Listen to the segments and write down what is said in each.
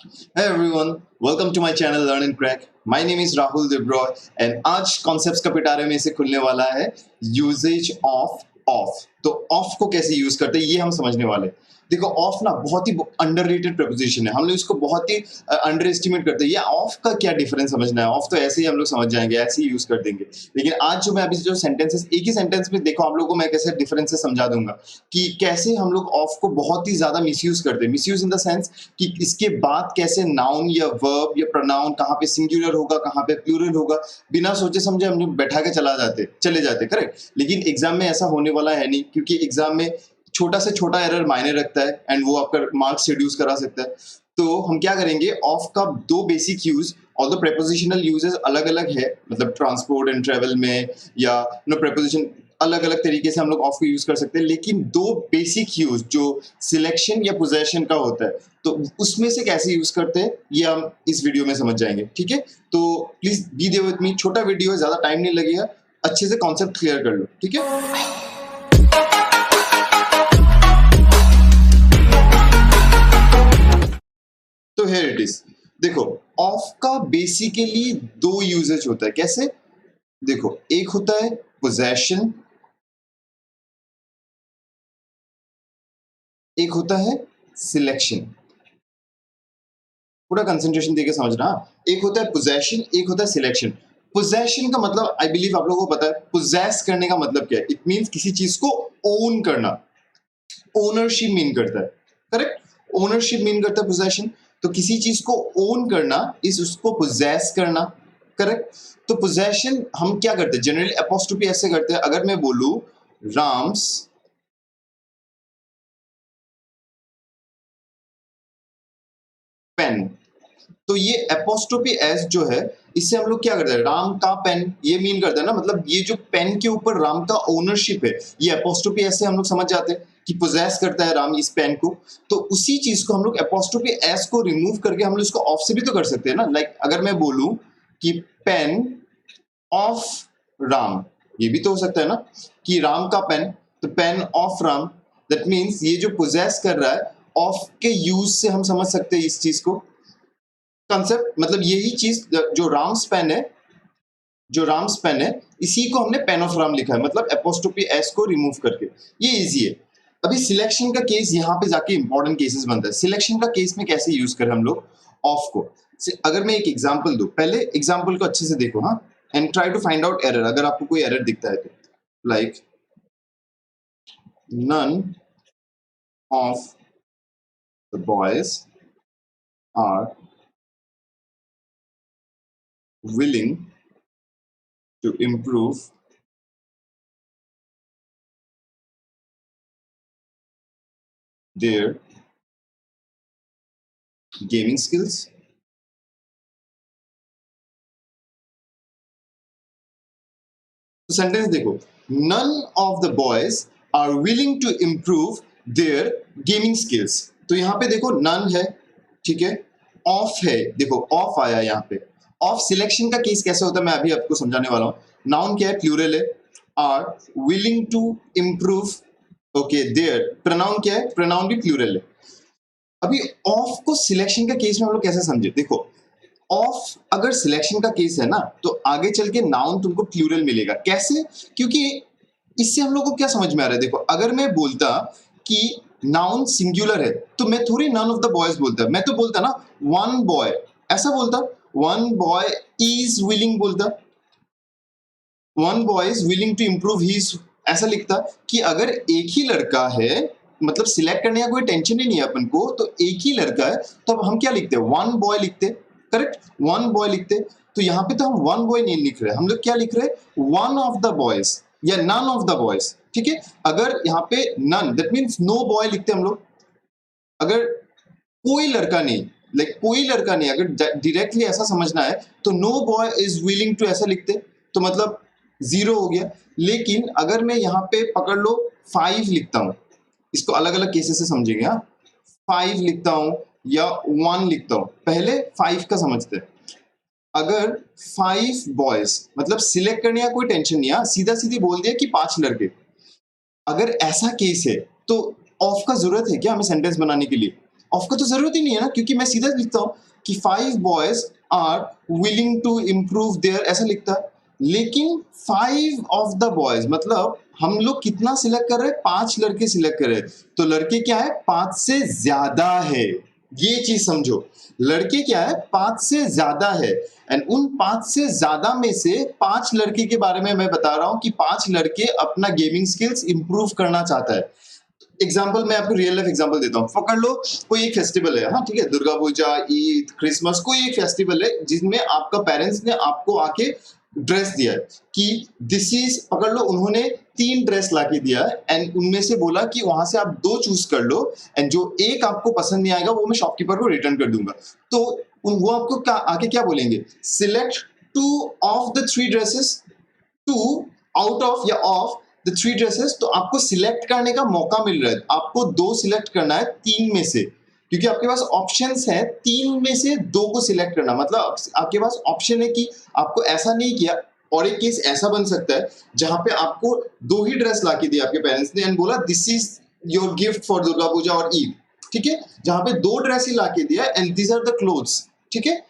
Hey everyone, welcome to my channel Learn and Crack. My name is Rahul Debroy and आज concepts का पिटारे में से खुलने वाला है यूजेज ऑफ ऑफ। तो ऑफ को कैसे यूज करते हैं ये हम समझने वाले हैं। देखो ऑफ ना बहुत ही अंडररेटेड प्रपोजिशन है, हम लोग इसको बहुत ही अंडर एस्टिमेट करते हैं। ये ऑफ का क्या डिफरेंस समझना है, ऑफ तो ऐसे ही हम लोग समझ जाएंगे, ऐसे ही यूज कर देंगे। लेकिन आज जो मैं अभी जो सेंटेंसेस एक ही सेंटेंस में देखो आप लोगों को मैं कैसे डिफरेंसेस समझा दूंगा कि कैसे हम लोग ऑफ को बहुत ही ज्यादा मिसयूज करते हैं। मिसयूज इन द सेंस कि इसके बाद कैसे नाउन या वर्ब या प्रोनाउन कहाँ पे सिंगुलर होगा, कहाँ पे प्लूरल होगा, बिना सोचे समझे हम लोग बैठा के चले जाते करेक्ट। लेकिन एग्जाम में ऐसा होने वाला है नहीं, क्योंकि एग्जाम में छोटा से छोटा एरर मायने रखता है एंड वो आपका मार्क्स रिड्यूस करा सकता है। तो हम क्या करेंगे, ऑफ का दो बेसिक यूज और द प्रेपोजिशनल यूजेस अलग अलग है, मतलब ट्रांसपोर्ट एंड ट्रेवल में या प्रेपोजिशन अलग अलग तरीके से हम लोग ऑफ को यूज कर सकते हैं। लेकिन दो बेसिक यूज जो सिलेक्शन या पोजेशन का होता है, तो उसमें से कैसे यूज करते हैं ये हम इस वीडियो में समझ जाएंगे। ठीक है, तो please be there with me. छोटा वीडियो है, ज्यादा टाइम नहीं लगेगा, अच्छे से कॉन्सेप्ट क्लियर कर लो। ठीक है, तो हियर इट इज। देखो ऑफ का बेसिकली दो यूजेज होता है। कैसे, देखो एक होता है पोजेशन, एक होता है सिलेक्शन। पूरा कंसंट्रेशन देके समझना। एक होता है पोजेशन, एक होता है सिलेक्शन। पोजेशन का मतलब आई बिलीव आप लोगों को पता है, पोजेस करने का मतलब क्या है। इट मींस किसी चीज को ओन करना, ओनरशिप मीन करता है। करेक्ट, ओनरशिप मीन करता है पोजेशन। तो किसी चीज को ओन करना इस उसको पोजेस करना। करेक्ट, तो पोजेशन हम क्या करते हैं, जनरली एपोस्ट्रोफी ऐसे करते हैं। अगर मैं बोलूं राम्स पेन, तो ये एपोस्ट्रोफी एस जो है इससे हम लोग क्या करते हैं, राम का पेन ये मीन करते हैं ना, मतलब ये जो पेन के ऊपर राम का ओनरशिप है, ये एपोस्ट्रोफी एस से हम लोग समझ जाते हैं कि पोजेस करता है राम इस पेन को। तो उसी चीज को हम लोग एपोस्ट्रोफी एस को रिमूव करके हम लोग इसको ऑफ से भी तो कर सकते हैं ना। लाइक अगर मैं बोलूं कि पेन ऑफ राम, ये भी तो हो सकता है ना कि राम का पेन, तो pain of Ram. That means ये जो पोजेस कर रहा है, ऑफ के यूज से हम समझ सकते हैं इस चीज को। कंसेप्ट मतलब यही चीज जो राम स्पेन है, जो राम स्पेन है इसी को हमने पेन ऑफ राम लिखा है, मतलब एपोस्ट्रोफी एस को रिमूव करके। ये इजी है। अभी सिलेक्शन का केस यहाँ पे जाके इंपॉर्टेंट केसेस बनता है। सिलेक्शन का केस में कैसे यूज करें हम लोग ऑफ को। अगर मैं एक एग्जांपल दूं, पहले एग्जांपल को अच्छे से देखो हाँ, and try to find out error. अगर आपको कोई एरर दिखता है तो, like none of the boys are willing to improve their gaming skills. तो सेंटेंस देखो, none of the boys are willing to improve their gaming skills। तो यहाँ पे देखो none है, ठीक है, ऑफ है, देखो ऑफ आया यहाँ पे। ऑफ सिलेक्शन का केस कैसे होता है मैं अभी आपको समझाने वाला हूँ। नाउन क्या है, प्लूरल है, are willing to improve, okay there. Pronoun क्या है, प्रोनाउन भी प्लूरल है। अभी ऑफ को सिलेक्शन का केस में हम लोग कैसे समझे, देखो ऑफ अगर सिलेक्शन का केस है ना, तो आगे चल के नाउन तुमको प्लूरल मिलेगा। कैसे, क्योंकि इससे हम लोग को क्या समझ में आ रहा है, देखो अगर मैं बोलता कि नाउन सिंगुलर है तो मैं थोड़ी नन ऑफ द बॉयज बोलता, मैं तो बोलता ना वन बॉय, ऐसा बोलता, वन बॉय इज विलिंग बोलता, one boy is willing to improve ही, ऐसा लिखता। कि अगर एक ही लड़का है, मतलब सिलेक्ट करने का कोई टेंशन ही नहीं है अपन को, तो एक ही लड़का है तो अब हम क्या लिखते हैं, वन बॉय लिखते। करेक्ट, वन बॉय लिखते। तो यहाँ पे तो हम वन बॉय नहीं लिख रहे, हम लोग क्या लिख रहे हैं, वन ऑफ द बॉयज या नन ऑफ द बॉयज। ठीक है, अगर यहाँ पे none that means no boy लिखते हम लोग। अगर कोई लड़का नहीं, लाइक कोई लड़का नहीं, अगर डायरेक्टली ऐसा समझना है तो no boy is willing to ऐसा लिखते, तो मतलब जीरो हो गया। लेकिन अगर मैं यहाँ पे पकड़ लो 5 लिखता हूँ, इसको अलग अलग केसेस से समझेंगे हाँ। 5 लिखता हूँ या 1 लिखता हूँ, पहले 5 का समझते हैं। अगर 5 बॉयज, मतलब सिलेक्ट करने का कोई टेंशन नहीं है, सीधा सीधी बोल दिया कि 5 लड़के। अगर ऐसा केस है तो ऑफ का जरूरत है क्या हमें सेंटेंस बनाने के लिए, ऑफ का तो जरूरत ही नहीं है ना, क्योंकि मैं सीधा लिखता हूं कि 5 boys are willing to improve there, ऐसा लिखता है। लेकिन 5 ऑफ द बॉयज मतलब हम लोग कितना सिलेक्ट कर रहे हैं, 5 लड़के सिलेक्ट कर रहे हैं, तो लड़के क्या है, 5 से ज्यादा है। ये चीज समझो, लड़के क्या है, 5 से ज्यादा है। एंड उन 5 से ज्यादा में से 5 लड़के के बारे में मैं बता रहा हूं कि 5 लड़के अपना गेमिंग स्किल्स इंप्रूव करना चाहता है। एग्जाम्पल मैं आपको रियल लाइफ एग्जाम्पल देता हूँ। पकड़ लो कोई एक फेस्टिवल है, हाँ ठीक है, दुर्गा पूजा, ईद, क्रिसमस, कोई एक फेस्टिवल है जिसमें आपका पेरेंट्स ने आपको आके ड्रेस दिया है कि दिस इज, पकड़ लो उन्होंने 3 ड्रेस ला के दिया है एंड उनमें से बोला कि वहां से आप 2 चूज कर लो एंड जो एक आपको पसंद नहीं आएगा वो मैं शॉपकीपर को रिटर्न कर दूंगा। तो वो आपको आके क्या बोलेंगे, select 2 of the 3 dresses, 2 out of या ऑफ द 3 ड्रेसेस। तो आपको सिलेक्ट करने का मौका मिल रहा है, आपको 2 सिलेक्ट करना है 3 में से, क्योंकि आपके पास ऑप्शंस है 3 में से 2 को सिलेक्ट करना। मतलब आपके पास ऑप्शन है कि आपको ऐसा नहीं किया। और एक केस ऐसा बन सकता है जहां पे आपको 2 ही ड्रेस ला के दिया आपके पेरेंट्स ने एंड बोला this is your gift for Durga Puja और ईद, ठीक है, जहां पे 2 ड्रेस ही ला के दिया and these are the clothes, ठीक है,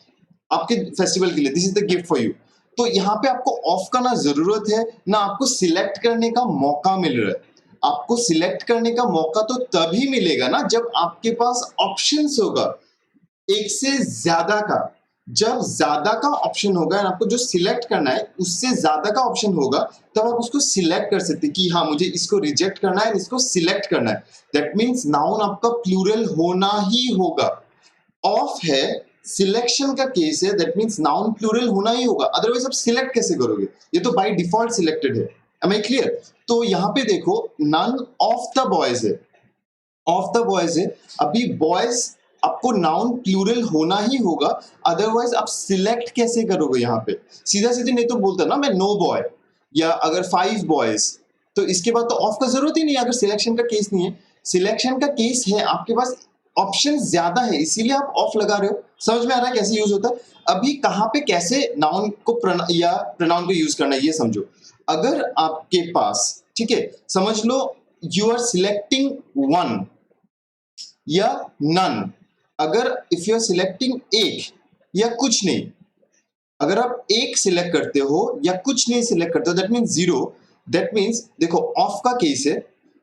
आपके फेस्टिवल के लिए, this is the gift for you. तो यहाँ पे आपको ऑफ का ना जरूरत है ना आपको सिलेक्ट करने का मौका मिल रहा है। आपको सिलेक्ट करने का मौका तो तभी मिलेगा ना जब आपके पास ऑप्शंस होगा एक से ज्यादा का। जब ज्यादा का ऑप्शन होगा आपको जो सिलेक्ट करना है उससे ज्यादा का ऑप्शन होगा, तब आप उसको सिलेक्ट कर सकते हैं कि हाँ मुझे इसको रिजेक्ट करना है, इसको सिलेक्ट करना है। दैट मीन्स नाउन आपका प्लूरल होना ही होगा। ऑफ है, सिलेक्शन का केस है, दैट मींस नाउन प्लूरल होना ही होगा, अदरवाइज आप सिलेक्ट कैसे करोगे, ये तो बाय डिफॉल्ट सिलेक्टेड है। Am I clear? तो यहाँ पे देखो नन ऑफ द बॉयज है, ऑफ द बॉयज है, अभी बॉयज आपको नाउन प्लूरल होना ही होगा, अदरवाइज आप सिलेक्ट कैसे करोगे। यहाँ पे सीधा सीधे नहीं तो बोलता ना मैं नो बॉय, या अगर 5 बॉयज, तो इसके बाद तो ऑफ का जरूरत ही नहीं है अगर सिलेक्शन का केस नहीं है। सिलेक्शन का केस है, आपके पास ऑप्शन ज्यादा है, इसीलिए आप ऑफ लगा रहे हो। समझ में आ रहा है कैसे यूज होता है? अभी कहां पे कैसे नाउन को या प्रोनाउन को यूज करना है ये समझो। अगर आपके पास, ठीक है, समझ लो यू आर सिलेक्टिंग वन या नन, अगर इफ यू आर सिलेक्टिंग एक या कुछ नहीं, अगर आप एक सिलेक्ट करते हो या कुछ नहीं सिलेक्ट करते हो that means zero. That means देखो ऑफ का केस है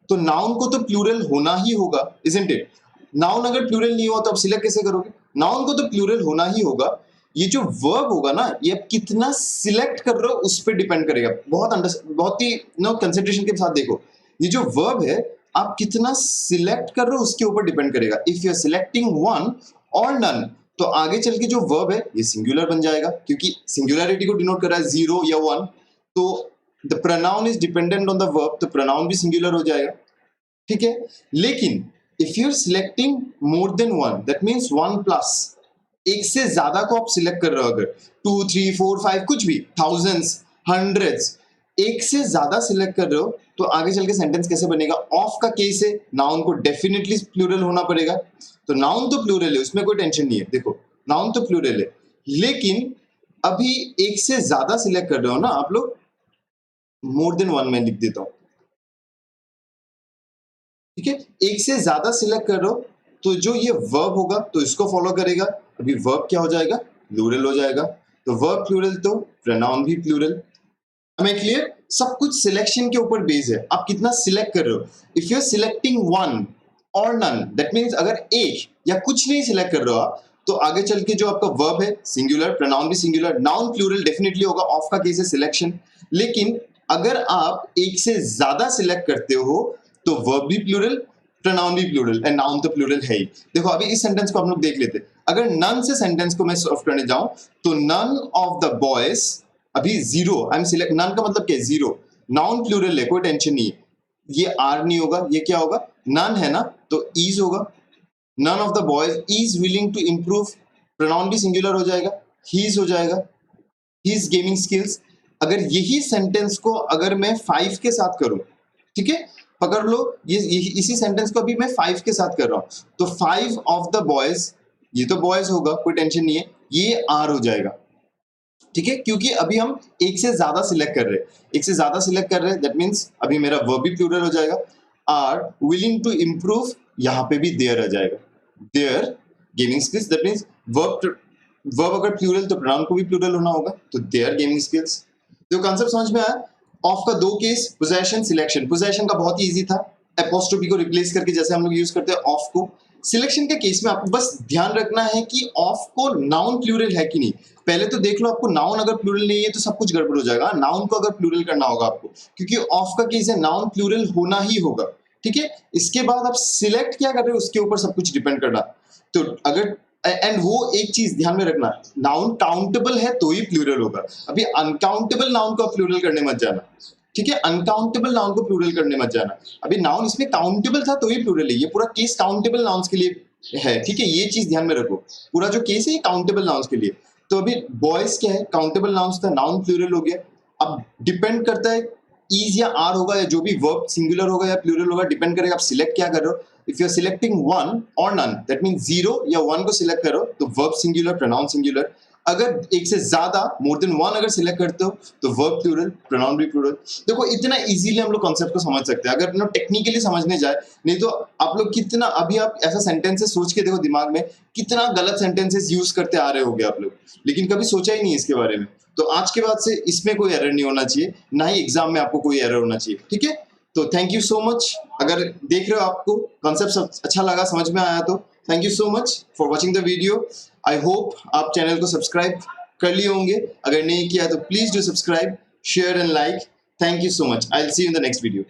तो नाउन को तो प्लूरल होना ही होगा, इजंट इट? नाउन अगर प्लूरल नहीं हुआ तो आप सिलेक्ट कैसे करोगे? नाउन को तो प्लूरल होना ही होगा। ये जो वर्ब होगा ना, ये आप कितना सिलेक्ट कर रहे हो उस पर डिपेंड करेगा। बहुत ही नो कंसंट्रेशन के साथ देखो, ये जो वर्ब है आप कितना सिलेक्ट कर रहे हो उसके ऊपर डिपेंड करेगा। If you are selecting one or none, तो आगे चल के जो वर्ब है ये सिंगुलर बन जाएगा, क्योंकि सिंगुलरिटी को डिनोट कर रहा है 0 या 1। तो the pronoun is dependent on the verb, तो प्रोनाउन भी सिंगुलर हो जाएगा, ठीक है। लेकिन if you are selecting more than one, that means 1 plus, एक से ज्यादा को आप सिलेक्ट कर रहे हो, अगर 2 3 4 5 कुछ भी, थाउजेंड्स, हंड्रेड्स, एक से ज्यादा सिलेक्ट कर रहे हो, तो आगे चल के सेंटेंस कैसे बनेगा? ऑफ का केस है, नाउन को डेफिनेटली प्लूरल होना पड़ेगा। तो नाउन तो प्लूरल है, उसमें कोई टेंशन नहीं है। देखो नाउन तो प्लूरल है, लेकिन अभी एक से ज्यादा सिलेक्ट कर रहे हो ना आप लोग, मोर देन वन में लिख देता हूं, ठीक है। एक से ज्यादा सिलेक्ट कर रहे हो तो जो ये वर्ब होगा तो इसको फॉलो करेगा। अभी वर्ब क्या हो जाएगा? प्लूरल हो जाएगा। तो वर्ब प्लूरल तो प्रोनाउन भी प्लूरल। हमें क्लियर? सब कुछ सिलेक्शन के ऊपर बेस है, आप कितना सिलेक्ट कर रहे हो। If you are selecting one or none, that means अगर एक या कुछ नहीं सिलेक्ट कर रहे हो आप, तो आगे चल के जो आपका वर्ब है सिंगुलर, प्रोनाउन भी सिंगुलर, नाउन प्लूरल डेफिनेटली होगा। ऑफ का केस है सिलेक्शन। लेकिन अगर आप एक से ज्यादा सिलेक्ट करते हो तो वर्ब भी प्लूरल, प्रोनाउन भी प्लूरल, एंड नाउन तो प्लूरल है ही। देखो अभी इस सेंटेंस को हम लोग देख लेते। अगर नन से सेंटेंस को मैं सॉल्व करने जाऊं तो नन ऑफ द बॉयज, अभी zero, I am select, none का मतलब क्या है? जीरो। नाउन प्लूरल है, कोई टेंशन नहीं है, ये आर नहीं होगा, ये क्या होगा? नन है ना, तो इज होगा। None of the boys is willing to improve, pronoun भी सिंगुलर हो जाएगा, हीज हो जाएगा, हीज गेमिंग स्किल्स। अगर यही सेंटेंस को अगर मैं 5 के साथ करूं, ठीक है, पकड़ लो ये इसी सेंटेंस को अभी मैं 5 के साथ कर रहा हूं, तो 5 ऑफ द बॉयज, ये तो बॉयज होगा, कोई टेंशन नहीं है, ये आर हो जाएगा, ठीक है, क्योंकि अभी हम एक से ज्यादा सिलेक्ट कर रहे हैं, एक से ज्यादा सिलेक्ट कर रहे हैं, दैट मींस अभी मेरा वर्ब भी प्लूरल हो जाएगा। आर विलिंग टू इंप्रूव, यहां पे भी देयर आ जाएगा, their gaming skills, that means verb अगर प्लूरल तो प्रोनाउन को भी प्लूरल होना होगा, तो देयर गेमिंग स्किल्स। तो कंसेप्ट समझ में आया। ऑफ का दो केस, पोजेशन, सिलेक्शन। पोजेशन का बहुत ही इजी था, एपोस्ट्रोफी को रिप्लेस करके जैसे हम लोग यूज करते हैं ऑफ को। सिलेक्शन के केस में आपको बस ध्यान रखना है कि ऑफ को नाउन प्लूरल है कि नहीं। पहले तो देख लो, आपको नाउन अगर प्लूरल नहीं है तो सब कुछ गड़बड़ हो जाएगा। नाउन को अगर प्लूरल करना होगा आपको, क्योंकि ऑफ का केस है, नाउन प्लूरल होना ही होगा, ठीक है। इसके बाद आप सिलेक्ट क्या कर रहे हो उसके ऊपर सब कुछ डिपेंड करना। तो अगर एंड वो एक चीज ध्यान में रखना, नाउन काउंटेबल है तो ही प्लूरल होगा। अभी अनकाउंटेबल नाउन को प्लूरल करने मत जाना, ठीक है। अनकाउंटेबल नाउन को प्लूरल करने मत जाना। अभी नाउन इसमें काउंटेबल था तो ही प्लूरल है, ये पूरा केस काउंटेबल नाउन्स के लिए है, ठीक है। ये चीज ध्यान में रखो, पूरा जो केस है ये काउंटेबल नाउन्स के लिए। तो अभी बॉयज क्या है, काउंटेबल नाउन्स था, नाउन प्लूरल हो गया। अब डिपेंड करता है ईज या आर होगा, या जो भी वर्ब सिंगुलर होगा या प्लूरल होगा, डिपेंड करेगा आप सिलेक्ट क्या कर रहे हो। If you are selecting one or none, that means zero या वन को सिलेक्ट करो तो वर्ब सिंगुलर, प्रोनाउन सिंगुलर। अगर एक से ज्यादा, मोर देन वन अगर सिलेक्ट करते हो तो वर्ब प्लूरल, प्रोनाउन भी प्लूरल। देखो इतना इजीली हम लोग कॉन्सेप्ट को समझ सकते हैं अगर टेक्निकली समझने जाए। नहीं तो आप लोग कितना, अभी आप ऐसा सेंटेंसेस सोच के देखो दिमाग में, कितना गलत सेंटेंसेस यूज करते आ रहे होगे आप लोग, लेकिन कभी सोचा ही नहीं इसके बारे में। तो आज के बाद से इसमें कोई एरर नहीं होना चाहिए, ना ही एग्जाम में आपको कोई एरर होना चाहिए, ठीक है। तो थैंक यू सो मच। अगर देख रहे हो आपको कॉन्सेप्ट अच्छा लगा, समझ में आया, तो thank you so much for watching the video. I hope आप चैनल को सब्सक्राइब कर लिए होंगे, अगर नहीं किया तो please do subscribe, share and like. Thank you so much, I will see you in the next video.